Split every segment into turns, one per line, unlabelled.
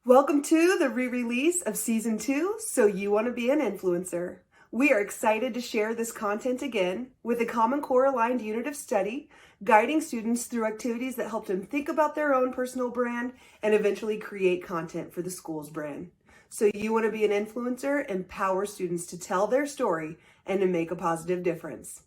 Welcome to the re-release of Season 2, So You Want to Be an Influencer. We are excited to share this content again with a Common Core aligned unit of study, guiding students through activities that help them think about their own personal brand and eventually create content for the school's brand. So You Want to Be an Influencer empowers students to tell their story and to make a positive difference.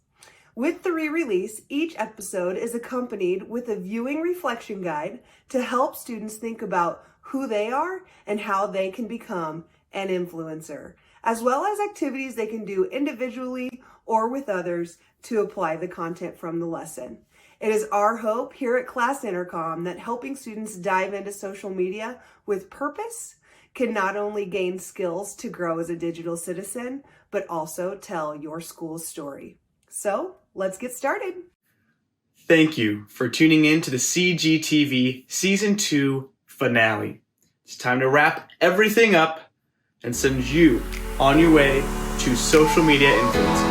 With the re-release, each episode is accompanied with a viewing reflection guide to help students think about who they are and how they can become an influencer, as well as activities they can do individually or with others to apply the content from the lesson. It is our hope here at Class Intercom that helping students dive into social media with purpose can not only gain skills to grow as a digital citizen, but also tell your school's story. So let's get started.
Thank you for tuning in to the CGTV Season 2 finale. It's time to wrap everything up and send you on your way to social media influencing.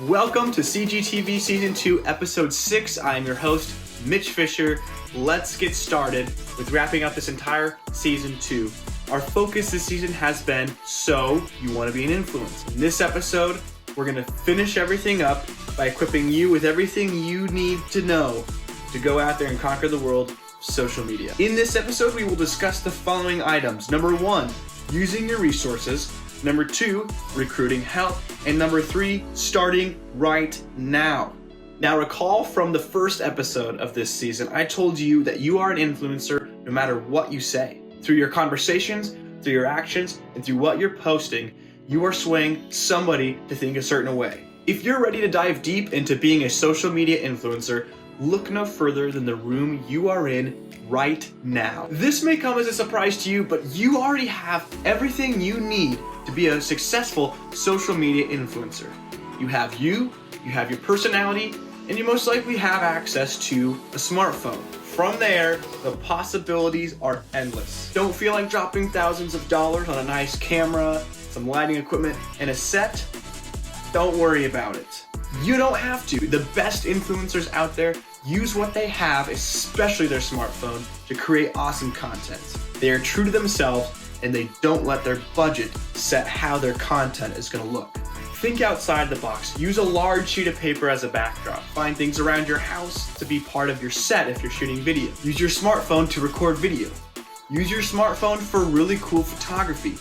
Welcome to CGTV Season 2, Episode 6. I am your host, Mitch Fisher. Let's get started with wrapping up this entire Season 2. Our focus this season has been, so you want to be an influencer. In this episode, we're going to finish everything up by equipping you with everything you need to know to go out there and conquer the world of social media. In this episode, we will discuss the following items. Number 1, using your resources. Number 2, recruiting help. And number 3, starting right now. Now recall from the first episode of this season, I told you that you are an influencer no matter what you say. Through your conversations, through your actions, and through what you're posting, you are swaying somebody to think a certain way. If you're ready to dive deep into being a social media influencer, look no further than the room you are in right now. This may come as a surprise to you, but you already have everything you need to be a successful social media influencer. You have your personality, and you most likely have access to a smartphone. From there, the possibilities are endless. Don't feel like dropping thousands of dollars on a nice camera, some lighting equipment, and a set? Don't worry about it. You don't have to. The best influencers out there use what they have, especially their smartphone, to create awesome content. They are true to themselves, and they don't let their budget set how their content is going to look. Think outside the box. Use a large sheet of paper as a backdrop. Find things around your house to be part of your set if you're shooting video. Use your smartphone to record video. Use your smartphone for really cool photography.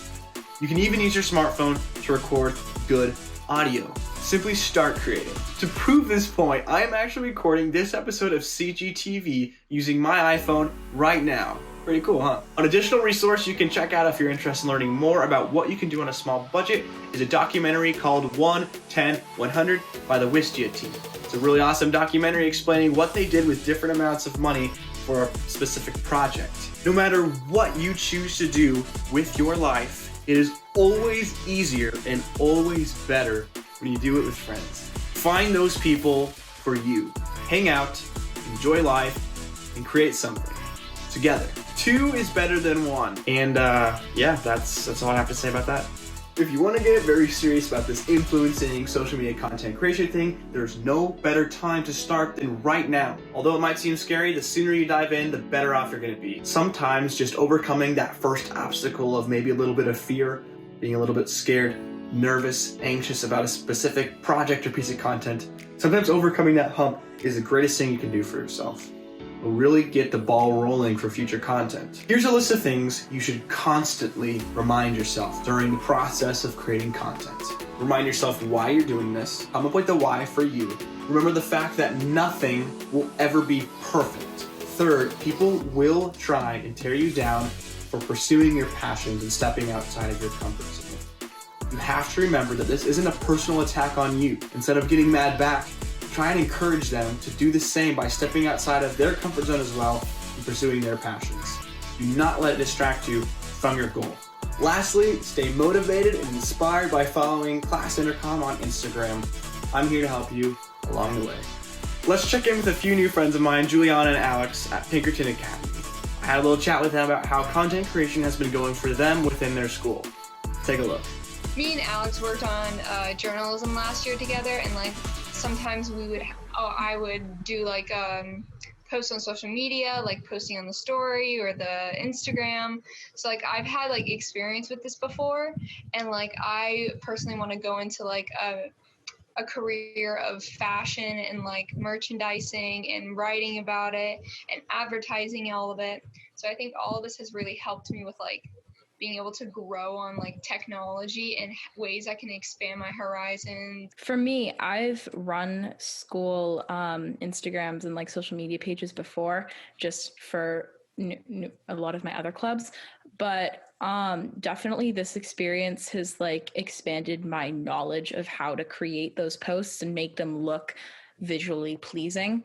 You can even use your smartphone to record good audio. Simply start creating. To prove this point, I am actually recording this episode of CGTV using my iPhone right now. Pretty cool, huh? An additional resource you can check out if you're interested in learning more about what you can do on a small budget is a documentary called 1-10-100 by the Wistia team. It's a really awesome documentary explaining what they did with different amounts of money for a specific project. No matter what you choose to do with your life, it is always easier and always better when you do it with friends. Find those people for you. Hang out, enjoy life, and create something together. 2 is better than 1. And that's all I have to say about that. If you want to get very serious about this influencing social media content creation thing, there's no better time to start than right now. Although it might seem scary, the sooner you dive in, the better off you're going to be. Sometimes just overcoming that first obstacle of maybe a little bit of fear, being a little bit scared, nervous, anxious about a specific project or piece of content, sometimes overcoming that hump is the greatest thing you can do for yourself. Will really get the ball rolling for future content. Here's a list of things you should constantly remind yourself during the process of creating content. Remind yourself why you're doing this. Come up with the why for you. Remember the fact that nothing will ever be perfect. 3rd, people will try and tear you down for pursuing your passions and stepping outside of your comfort zone. You have to remember that this isn't a personal attack on you. Instead of getting mad back, try and encourage them to do the same by stepping outside of their comfort zone as well and pursuing their passions. Do not let it distract you from your goal. Lastly, stay motivated and inspired by following Class Intercom on Instagram. I'm here to help you along the way. Let's check in with a few new friends of mine, Juliana and Alex at Pinkerton Academy. I had a little chat with them about how content creation has been going for them within their school. Take a look.
Me and Alex worked on journalism last year together, and sometimes we would I would do like posts on social media, like posting on the story or the Instagram. So like I've had like experience with this before, and like I personally want to go into like a career of fashion and like merchandising and writing about it and advertising all of it. So I think all of this has really helped me with like being able to grow on like technology and ways I can expand my horizons.
For me, I've run school Instagrams and like social media pages before, just for a lot of my other clubs, but definitely this experience has like expanded my knowledge of how to create those posts and make them look visually pleasing,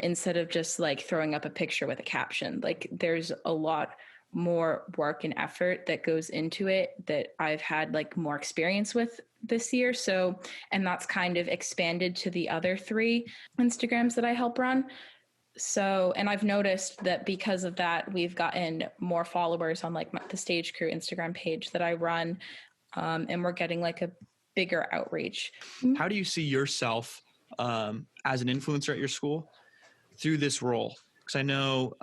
instead of just like throwing up a picture with a caption. Like there's a lot more work and effort that goes into it that I've had like more experience with this year. So, and that's kind of expanded to the other 3 Instagrams that I help run. So, and I've noticed that because of that, we've gotten more followers on like the Stage Crew Instagram page that I run, and we're getting like a bigger outreach.
How do you see yourself as an influencer at your school through this role? Because I know,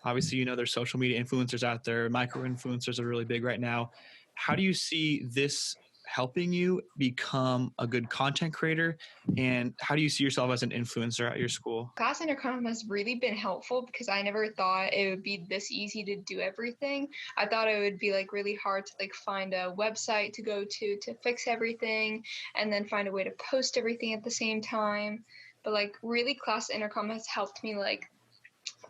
obviously, you know, there's social media influencers out there. Micro influencers are really big right now. How do you see this helping you become a good content creator? And how do you see yourself as an influencer at your school?
Class Intercom has really been helpful because I never thought it would be this easy to do everything. I thought it would be like really hard to like find a website to go to fix everything and then find a way to post everything at the same time. But like really Class Intercom has helped me like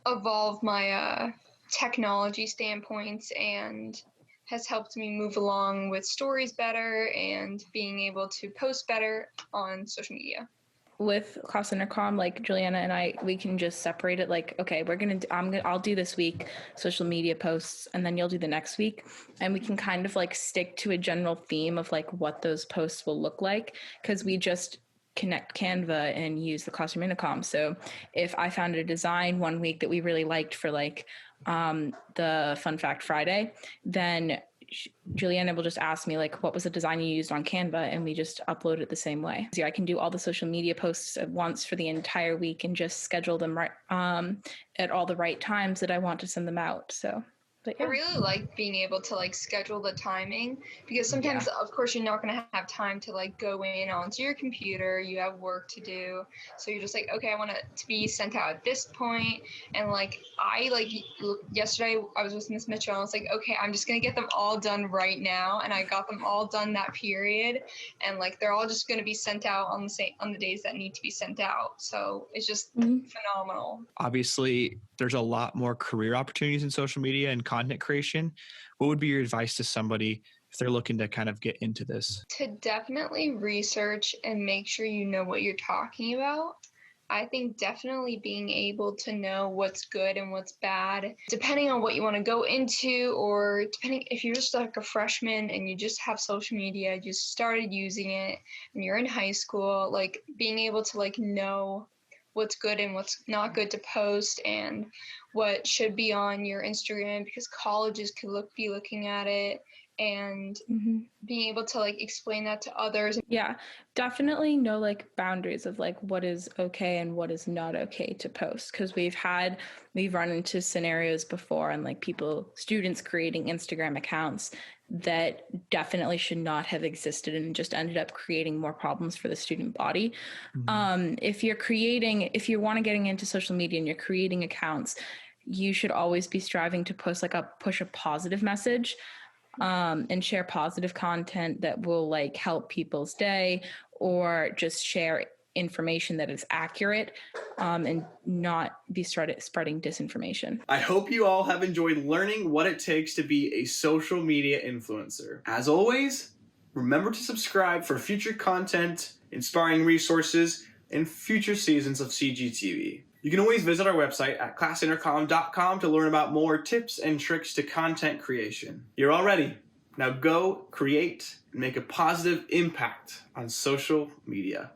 evolve my technology standpoints and has helped me move along with stories better and being able to post better on social media.
With Class Intercom, like Juliana and I, we can just separate it. Like, okay, I'll do this week social media posts, and then you'll do the next week, and we can kind of like stick to a general theme of like what those posts will look like, because we just connect Canva and use the Classroom Intercom. So if I found a design one week that we really liked for like the Fun Fact Friday, then Juliana will just ask me like, what was the design you used on Canva? And we just upload it the same way. So I can do all the social media posts at once for the entire week and just schedule them right at all the right times that I want to send them out. So but yeah.
I really like being able to like schedule the timing, because sometimes of course you're not going to have time to like go in onto your computer, you have work to do, so you're just like, okay, I want it to be sent out at this point. And like yesterday I was with Miss Mitchell and I was like, okay, I'm just going to get them all done right now, and I got them all done that period, and like they're all just going to be sent out on the days that need to be sent out. So it's just phenomenal.
Obviously, there's a lot more career opportunities in social media and content creation. What would be your advice to somebody if they're looking to kind of get into this?
To definitely research and make sure you know what you're talking about. I think definitely being able to know what's good and what's bad, depending on what you want to go into, or depending if you're just like a freshman and you just have social media, you just started using it and you're in high school, like being able to like know what's good and what's not good to post and what should be on your Instagram, because colleges could be looking at it, and being able to like explain that to others.
Yeah, definitely know like boundaries of like what is okay and what is not okay to post, because we've run into scenarios before and like students creating Instagram accounts that definitely should not have existed and just ended up creating more problems for the student body. If you want to getting into social media and you're creating accounts, you should always be striving to push a positive message, and share positive content that will like help people's day, or just share information that is accurate, and not be spreading disinformation.
I hope you all have enjoyed learning what it takes to be a social media influencer. As always, remember to subscribe for future content, inspiring resources, and future seasons of CGTV. You can always visit our website at classintercom.com to learn about more tips and tricks to content creation. You're all ready. Now go create and make a positive impact on social media.